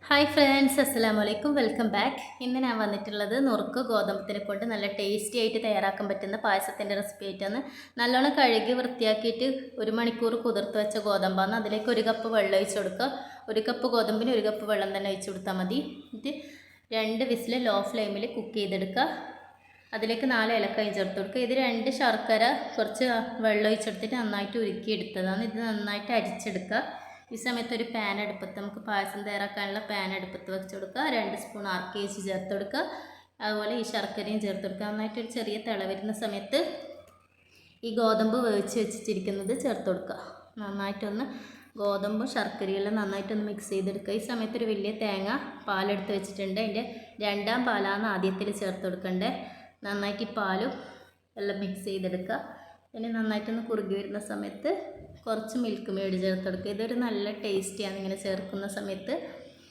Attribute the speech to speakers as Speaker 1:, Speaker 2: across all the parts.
Speaker 1: Hi friends, അസ്സലാമു അലൈക്കും. Welcome back. ഇന്ന് ഞാൻ വന്നിട്ടുള്ളത് നുറുക്ക് ഗോതമ്പത്തിനെ കൊണ്ട് നല്ല ടേസ്റ്റി ആയിട്ട് തയ്യാറാക്കാൻ പറ്റുന്ന പായസത്തിൻ്റെ റെസിപ്പി ആയിട്ടാണ്. നല്ലോണം കഴുകി വൃത്തിയാക്കിയിട്ട് 1 മണിക്കൂർ കുതിർത്ത് വെച്ച ഗോതമ്പാണ്. അതിലേക്ക് 1 കപ്പ് വെള്ളം ഒഴിച്ച് കൊടുക്കുക. 1 കപ്പ് ഗോതമ്പിന് 1 കപ്പ് വെള്ളം തന്നെ ഒഴിച്ച് കൊടുത്താൽ മതി. ഇത് 2 വിസിൽ ലോ ഫ്ലെയിമിൽ കുക്ക് ചെയ്തെടുക്കുക. അതിലേക്ക് 4 ഏലക്കായും ചേർത്ത് കൊടുക്കുക. ഇത് 2 ശർക്കര കുറച്ച് വെള്ളം ഒഴിച്ചെടുത്തിട്ട് നന്നായിട്ട് ഉരുക്കിയെടുത്തതാണ്. ഇത് നന്നായിട്ട് അരിച്ചെടുക്കുക. ഈ സമയത്ത് ഒരു പാൻ അടുപ്പത്ത്, നമുക്ക് പായസം തയ്യാറാക്കാനുള്ള പാൻ അടുപ്പത്ത് വെച്ച് കൊടുക്കുക. 2 സ്പൂൺ RKG ചേർത്ത് കൊടുക്കുക. അതുപോലെ ഈ ശർക്കരയും ചേർത്ത് കൊടുക്കുക. നന്നായിട്ടൊരു ചെറിയ തിള വരുന്ന സമയത്ത് ഈ ഗോതമ്പ് വേവിച്ച് വെച്ചിരിക്കുന്നത് ചേർത്ത് കൊടുക്കുക. നന്നായിട്ടൊന്ന് ഗോതമ്പും ശർക്കരയെല്ലാം നന്നായിട്ടൊന്ന് മിക്സ് ചെയ്തെടുക്കുക. ഈ സമയത്ത് ഒരു വലിയ തേങ്ങ പാലെടുത്ത് വെച്ചിട്ടുണ്ട്. അതിൻ്റെ 2ാം പാലാണ് ആദ്യത്തിൽ ചേർത്ത് കൊടുക്കേണ്ടത്. നന്നായിട്ട് ഈ പാലും എല്ലാം മിക്സ് ചെയ്തെടുക്കുക. പിന്നെ നന്നായിട്ടൊന്ന് കുറുകി വരുന്ന സമയത്ത് കുറച്ച് മിൽക്ക് മെയ്ഡ് ചേർത്ത് കൊടുക്കുക. ഇതൊരു നല്ല ടേസ്റ്റിയാണ് ഇങ്ങനെ ചേർക്കുന്ന സമയത്ത്.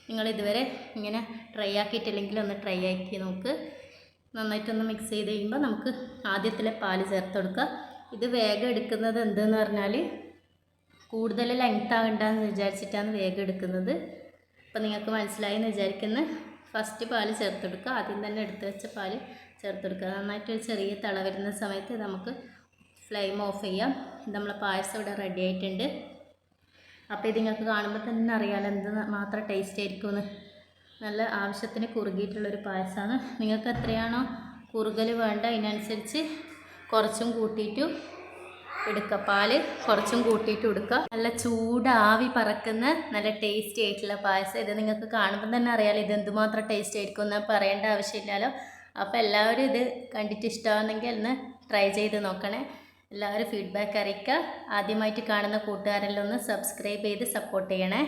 Speaker 1: നിങ്ങൾ ഇതുവരെ ഇങ്ങനെ ട്രൈ ആക്കിയിട്ടില്ലെങ്കിൽ ഒന്ന് ട്രൈ ആക്കി നോക്ക്. നന്നായിട്ടൊന്ന് മിക്സ് ചെയ്ത് കഴിയുമ്പോൾ നമുക്ക് ആദ്യത്തിലെ പാല് ചേർത്ത് കൊടുക്കുക. ഇത് വേഗം എടുക്കുന്നത് എന്തെന്ന് പറഞ്ഞാൽ കൂടുതൽ ലെങ്ത് ആകണ്ടെന്ന് വിചാരിച്ചിട്ടാണ് വേഗം എടുക്കുന്നത്. അപ്പോൾ നിങ്ങൾക്ക് മനസ്സിലായി എന്ന് വിചാരിക്കുന്നു. ഫസ്റ്റ് പാല് ചേർത്ത് കൊടുക്കുക. ആദ്യം തന്നെ എടുത്ത് വെച്ച പാല് ചേർത്ത് കൊടുക്കുക. നന്നായിട്ടൊരു ചെറിയ തിള വരുന്ന സമയത്ത് നമുക്ക് ഫ്ലെയിം ഓഫ് ചെയ്യാം. നമ്മളെ പായസം ഇവിടെ റെഡി ആയിട്ടുണ്ട്. അപ്പോൾ ഇത് നിങ്ങൾക്ക് കാണുമ്പോൾ തന്നെ അറിയാമല്ലോ എന്ത് മാത്രം ടേസ്റ്റ് ആയിരിക്കുമെന്ന്. നല്ല ആവശ്യത്തിന് കുറുകിയിട്ടുള്ളൊരു പായസമാണ്. നിങ്ങൾക്ക് എത്രയാണോ കുറുകൽ വേണ്ട അതിനനുസരിച്ച് കുറച്ചും കൂട്ടിയിട്ടും എടുക്കുക. പാല് കുറച്ചും കൂട്ടിയിട്ട് എടുക്കുക. നല്ല ചൂട് ആവി പറക്കുന്ന നല്ല ടേസ്റ്റി ആയിട്ടുള്ള പായസം. ഇത് നിങ്ങൾക്ക് കാണുമ്പോൾ തന്നെ അറിയാമല്ലോ ഇത് എന്തുമാത്രം ടേസ്റ്റ് ആയിരിക്കും എന്ന് പറയേണ്ട ആവശ്യമില്ലല്ലോ. അപ്പോൾ എല്ലാവരും ഇത് കണ്ടിട്ട് ഇഷ്ടമാണെങ്കിൽ ഒന്ന് ട്രൈ ചെയ്ത് നോക്കണേ. എല്ലാവരും ഫീഡ്ബാക്ക് അറിയിക്കുക. ആദ്യമായിട്ട് കാണുന്ന കൂട്ടുകാരെല്ലാം ഒന്ന് സബ്സ്ക്രൈബ് ചെയ്ത് സപ്പോർട്ട് ചെയ്യണേ.